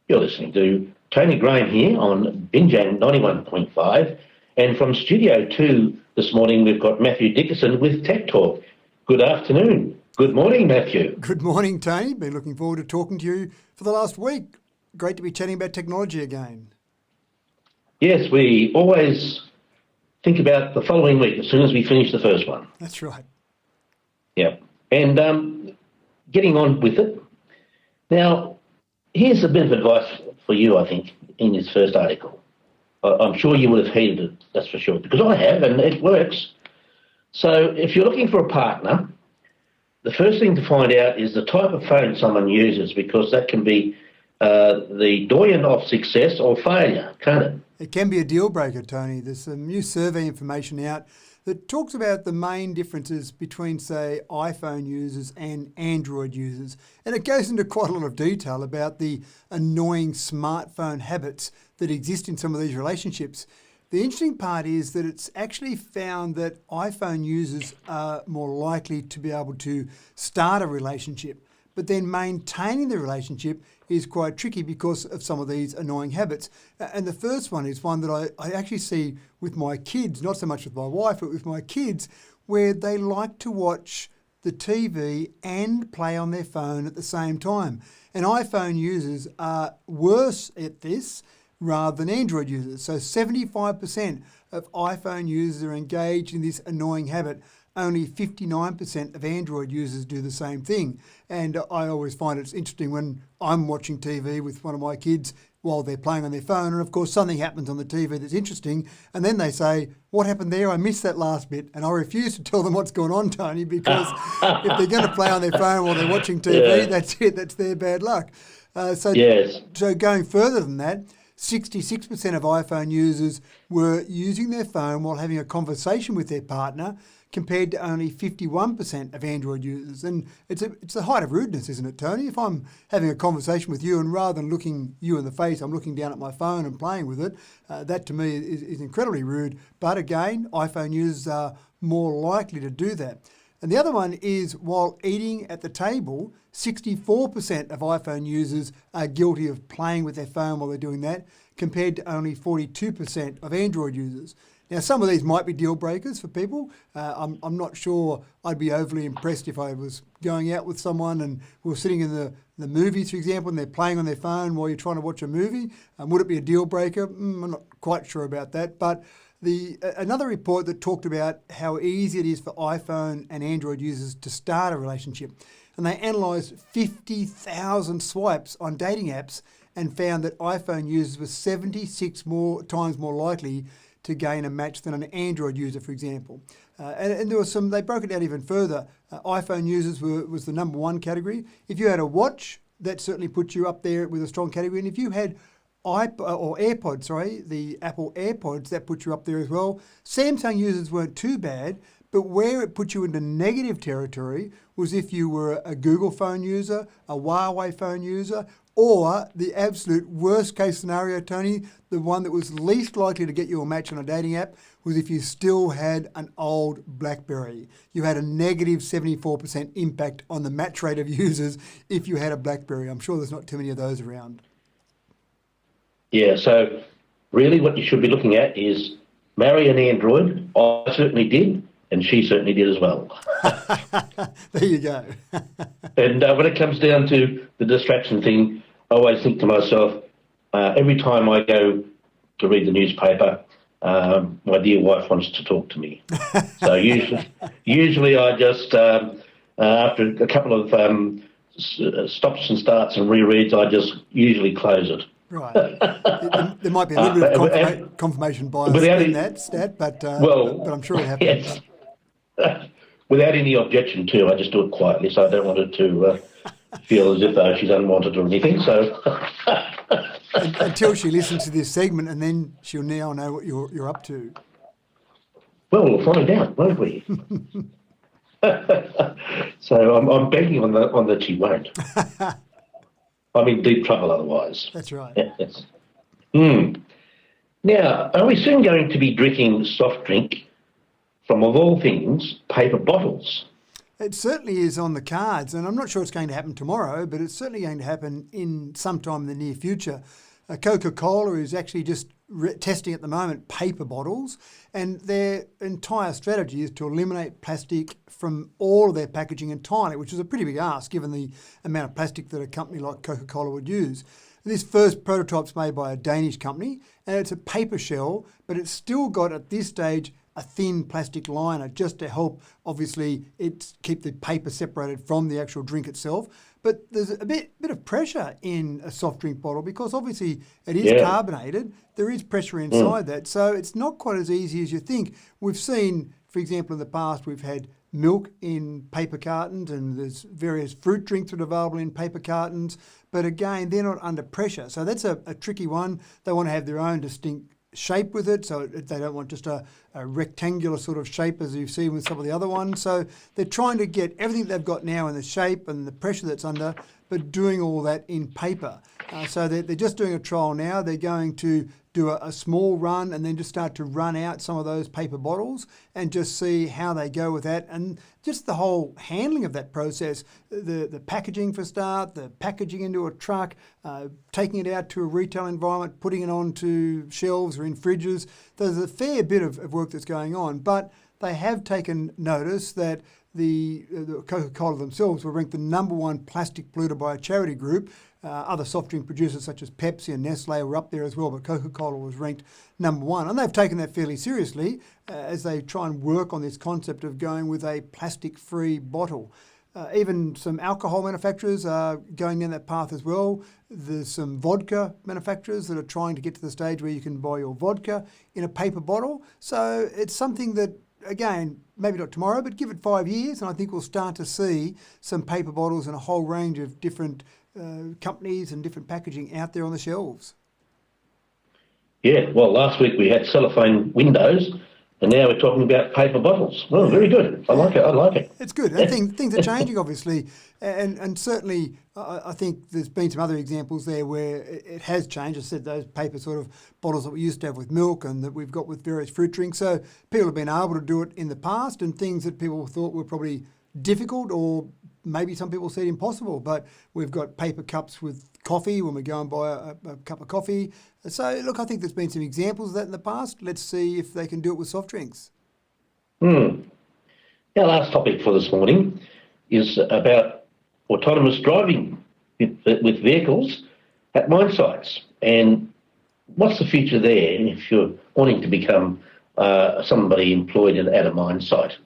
You're listening to Tony Graham here on Binjang 91.5. And from Studio 2 this morning, we've got Matthew Dickerson with Tech Talk. Good afternoon. Good morning, Matthew. Good morning, Tony. Been looking forward to talking to you for the last week. Great to be chatting about technology again. Yes, we always think about the following week as soon as we finish the first one. That's right. Yeah. And getting on with it. Now, here's a bit of advice for you, I think, in this first article. I'm sure you would have heeded it, that's for sure, because I have, and it works. So if you're looking for a partner, the first thing to find out is the type of phone someone uses, because that can be the doyen of success or failure, can't it? It can be a deal breaker, Tony. There's some new survey information out that talks about the main differences between, say, iPhone users and Android users. And it goes into quite a lot of detail about the annoying smartphone habits that exist in some of these relationships. The interesting part is that it's actually found that iPhone users are more likely to be able to start a relationship, but then maintaining the relationship is quite tricky because of some of these annoying habits. And the first one is one that I actually see with my kids, not so much with my wife, but with my kids, where they like to watch the TV and play on their phone at the same time. And iPhone users are worse at this rather than Android users. So 75% of iPhone users are engaged in this annoying habit. Only 59% of Android users do the same thing. And I always find it's interesting when I'm watching TV with one of my kids while they're playing on their phone, and of course something happens on the TV that's interesting, and then they say, "What happened there? I missed that last bit." And I refuse to tell them what's going on, Tony, because if they're going to play on their phone while they're watching TV, that's it, that's their bad luck. So going further than that, 66% of iPhone users were using their phone while having a conversation with their partner, compared to only 51% of Android users. And it's the height of rudeness, isn't it, Tony? If I'm having a conversation with you and rather than looking you in the face, I'm looking down at my phone and playing with it, that to me is incredibly rude. But again, iPhone users are more likely to do that. And the other one is while eating at the table, 64% of iPhone users are guilty of playing with their phone while they're doing that, compared to only 42% of Android users. Now, some of these might be deal breakers for people. I'm not sure I'd be overly impressed if I was going out with someone and we were sitting in the movies, for example, and they're playing on their phone while you're trying to watch a movie. Would it be a deal breaker? I'm not quite sure about that. But another report that talked about how easy it is for iPhone and Android users to start a relationship. And they analysed 50,000 swipes on dating apps and found that iPhone users were 76 times more likely to gain a match than an Android user, for example. And there was they broke it down even further. iPhone users was the number one category. If you had a watch, that certainly puts you up there with a strong category. And if you had AirPods, the Apple AirPods, that puts you up there as well. Samsung users weren't too bad, but where it put you into negative territory was if you were a Google phone user, a Huawei phone user, or the absolute worst case scenario, Tony, the one that was least likely to get you a match on a dating app was if you still had an old BlackBerry. You had a negative 74% impact on the match rate of users if you had a BlackBerry. I'm sure there's not too many of those around. Yeah, so really what you should be looking at is marry an Android. I certainly did, and she certainly did as well. There you go. And when it comes down to the distraction thing, I always think to myself, every time I go to read the newspaper, my dear wife wants to talk to me. So usually I just, after a couple of stops and starts and rereads, I just usually close it. Right. There might be a little bit of confirmation bias in that stat, but I'm sure it happens. Yes. Without any objection too, I just do it quietly, so I don't want her to feel as if she's unwanted or anything. So until she listens to this segment, and then she'll now know what you're up to. Well, we'll find out, won't we? So I'm banking on that she won't. I'm in deep trouble otherwise. That's right. Yes. Now, are we soon going to be drinking soft drink from, of all things, paper bottles? It certainly is on the cards, and I'm not sure it's going to happen tomorrow, but it's certainly going to happen in sometime in the near future. Coca-Cola is actually just testing at the moment paper bottles, and their entire strategy is to eliminate plastic from all of their packaging entirely, which is a pretty big ask given the amount of plastic that a company like Coca-Cola would use. This first prototype's made by a Danish company, and it's a paper shell, but it's still got at this stage a thin plastic liner just to help, obviously, keep the paper separated from the actual drink itself. But there's a bit of pressure in a soft drink bottle because obviously it is carbonated. There is pressure inside that. So it's not quite as easy as you think. We've seen, for example, in the past, we've had milk in paper cartons, and there's various fruit drinks that are available in paper cartons. But again, they're not under pressure. So that's a tricky one. They want to have their own distinct shape with it, so they don't want just a rectangular sort of shape as you've seen with some of the other ones. So they're trying to get everything they've got now in the shape and the pressure that's under, but doing all that in paper. So they're just doing a trial now. They're going to do a small run and then just start to run out some of those paper bottles and just see how they go with that. And just the whole handling of that process, the packaging for start, the packaging into a truck, taking it out to a retail environment, putting it onto shelves or in fridges. There's a fair bit of work that's going on, but they have taken notice that the Coca-Cola themselves were ranked the #1 plastic polluter by a charity group. Other soft drink producers such as Pepsi and Nestle were up there as well, but Coca-Cola was ranked #1. And they've taken that fairly seriously as they try and work on this concept of going with a plastic-free bottle. Even some alcohol manufacturers are going down that path as well. There's some vodka manufacturers that are trying to get to the stage where you can buy your vodka in a paper bottle. So it's something that, again, maybe not tomorrow, but give it 5 years, and I think we'll start to see some paper bottles and a whole range of different companies and different packaging out there on the shelves. Yeah, well, last week we had cellophane windows, and now we're talking about paper bottles. Well, very good. I like it. It's good. And things are changing, obviously, and certainly I think there's been some other examples there where it has changed. I said those paper sort of bottles that we used to have with milk and that we've got with various fruit drinks. So people have been able to do it in the past, and things that people thought were probably difficult or maybe some people said impossible, but we've got paper cups with coffee when we go and buy a cup of coffee. So, look, I think there's been some examples of that in the past. Let's see if they can do it with soft drinks. Our last topic for this morning is about autonomous driving with vehicles at mine sites. And what's the future there if you're wanting to become somebody employed at a mine site?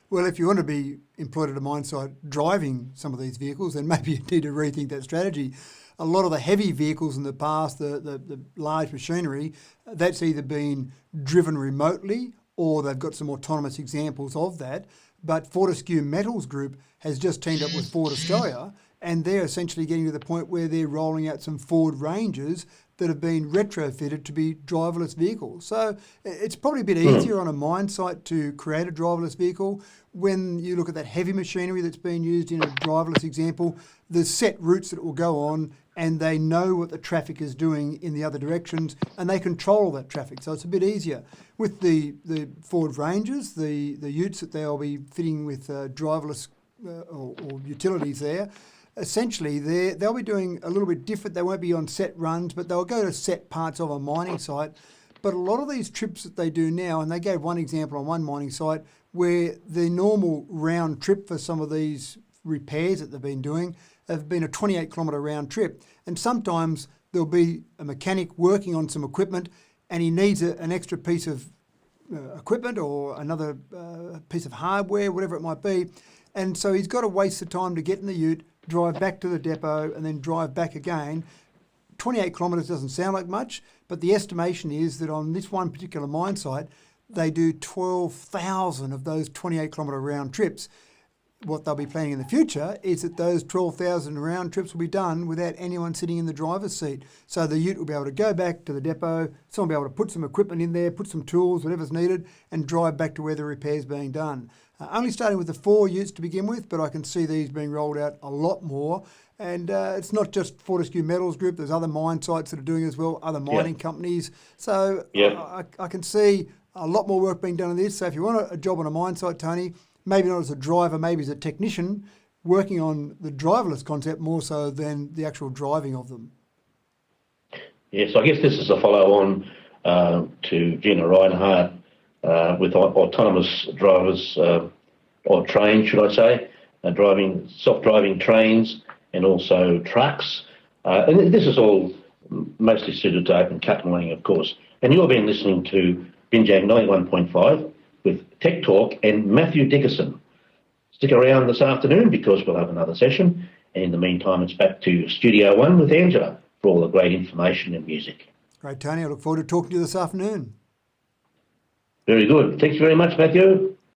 Well, if you want to be employed at a mine site driving some of these vehicles, then maybe you need to rethink that strategy. A lot of the heavy vehicles in the past, the large machinery, that's either been driven remotely or they've got some autonomous examples of that. But Fortescue Metals Group has just teamed up with Ford Australia, and they're essentially getting to the point where they're rolling out some Ford Rangers that have been retrofitted to be driverless vehicles. So it's probably a bit easier on a mine site to create a driverless vehicle. When you look at that heavy machinery that's being used in a driverless example, there's set routes that it will go on, and they know what the traffic is doing in the other directions, and they control that traffic. So it's a bit easier. With the Ford Rangers, the utes that they'll be fitting with driverless or utilities there, essentially they'll be doing a little bit different. They won't be on set runs, but they'll go to set parts of a mining site. But a lot of these trips that they do now, and they gave one example on one mining site where the normal round trip for some of these repairs that they've been doing have been a 28-kilometre round trip. And sometimes there'll be a mechanic working on some equipment and he needs an extra piece of equipment or another piece of hardware, whatever it might be. And so he's got to waste the time to get in the ute, drive back to the depot and then drive back again. 28 kilometres doesn't sound like much, but the estimation is that on this one particular mine site, they do 12,000 of those 28 kilometre round trips. What they'll be planning in the future is that those 12,000 round trips will be done without anyone sitting in the driver's seat. So the ute will be able to go back to the depot, someone will be able to put some equipment in there, put some tools, whatever's needed, and drive back to where the repair's being done. Only starting with the 4 utes to begin with, but I can see these being rolled out a lot more. And it's not just Fortescue Metals Group, there's other mine sites that are doing it as well, other mining companies. So I can see a lot more work being done on this. So if you want a job on a mine site, Tony, maybe not as a driver, maybe as a technician, working on the driverless concept more so than the actual driving of them. Yes, I guess this is a follow-on to Gina Reinhardt with autonomous drivers, or trains, should I say, driving self-driving trains and also trucks. And this is all mostly suited to open cut mining, of course. And you've been listening to Binjang 91.5 with Tech Talk and Matthew Dickerson. Stick around this afternoon because we'll have another session. And in the meantime, it's back to Studio One with Angela for all the great information and music. Great, Tony. I look forward to talking to you this afternoon. Very good. Thank you very much, Matthew.